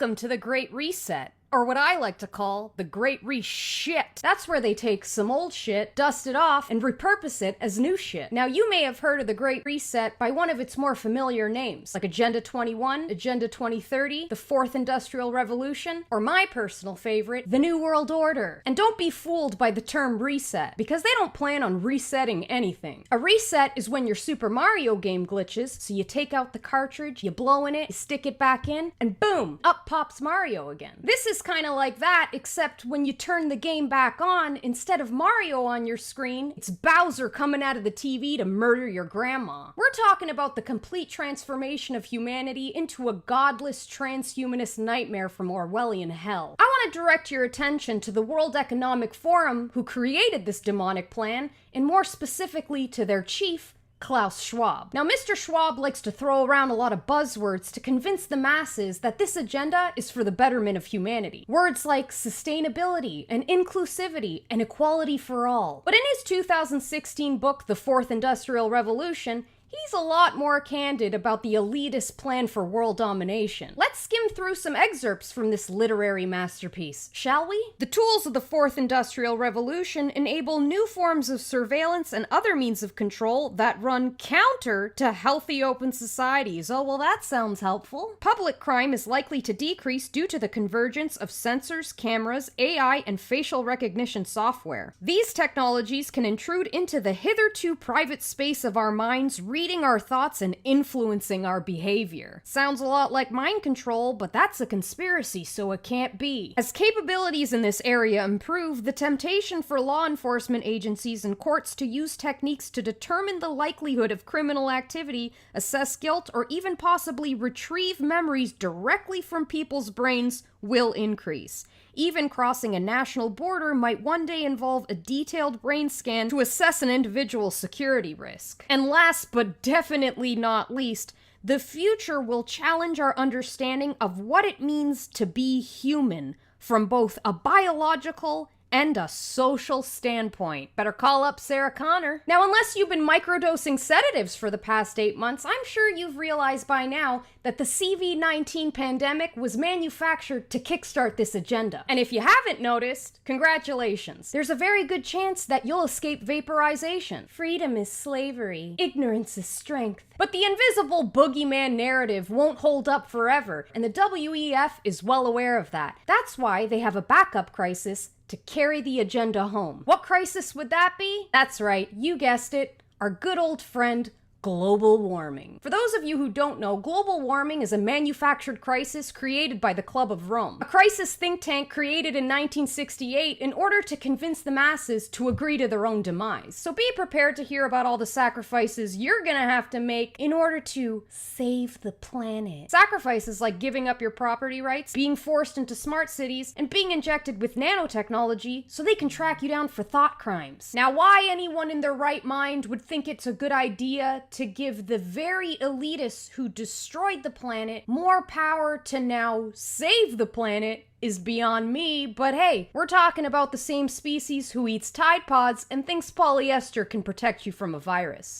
Welcome to the Great Reset. Or what I like to call the Great Re-Shit. That's where they take some old shit, dust it off, and repurpose it as new shit. Now, you may have heard of the Great Reset by one of its more familiar names, like Agenda 21, Agenda 2030, the Fourth Industrial Revolution, or my personal favorite, the New World Order. And don't be fooled by the term reset, because they don't plan on resetting anything. A reset is when your Super Mario game glitches, so you take out the cartridge, you blow in it, you stick it back in, and boom, up pops Mario again. This is kind of like that, except when you turn the game back on, instead of Mario on your screen, it's Bowser coming out of the TV to murder your grandma. We're talking about the complete transformation of humanity into a godless transhumanist nightmare from Orwellian hell. I want to direct your attention to the World Economic Forum, who created this demonic plan, and more specifically to their chief, Klaus Schwab. Now, Mr. Schwab likes to throw around a lot of buzzwords to convince the masses that this agenda is for the betterment of humanity. Words like sustainability and inclusivity and equality for all. But in his 2016 book, The Fourth Industrial Revolution, he's a lot more candid about the elitist plan for world domination. Let's skim through some excerpts from this literary masterpiece, shall we? The tools of the Fourth Industrial Revolution enable new forms of surveillance and other means of control that run counter to healthy open societies. Oh, well, that sounds helpful. Public crime is likely to decrease due to the convergence of sensors, cameras, AI, and facial recognition software. These technologies can intrude into the hitherto private space of our minds, reading our thoughts and influencing our behavior. Sounds a lot like mind control, but that's a conspiracy, so it can't be. As capabilities in this area improve, the temptation for law enforcement agencies and courts to use techniques to determine the likelihood of criminal activity, assess guilt, or even possibly retrieve memories directly from people's brains will increase. Even crossing a national border might one day involve a detailed brain scan to assess an individual's security risk. And last but definitely not least, the future will challenge our understanding of what it means to be human from both a biological and a social standpoint. Better call up Sarah Connor. Now, unless you've been microdosing sedatives for the past 8 months, I'm sure you've realized by now that the CV-19 pandemic was manufactured to kickstart this agenda. And if you haven't noticed, congratulations. There's a very good chance that you'll escape vaporization. Freedom is slavery. Ignorance is strength. But the invisible boogeyman narrative won't hold up forever, and the WEF is well aware of that. That's why they have a backup crisis to carry the agenda home. What crisis would that be? That's right, you guessed it, our good old friend, global warming. For those of you who don't know, global warming is a manufactured crisis created by the Club of Rome. A crisis think tank created in 1968 in order to convince the masses to agree to their own demise. So be prepared to hear about all the sacrifices you're gonna have to make in order to save the planet. Sacrifices like giving up your property rights, being forced into smart cities, and being injected with nanotechnology so they can track you down for thought crimes. Now, why anyone in their right mind would think it's a good idea to give the very elitists who destroyed the planet more power to now save the planet is beyond me, but hey, we're talking about the same species who eats Tide Pods and thinks polyester can protect you from a virus.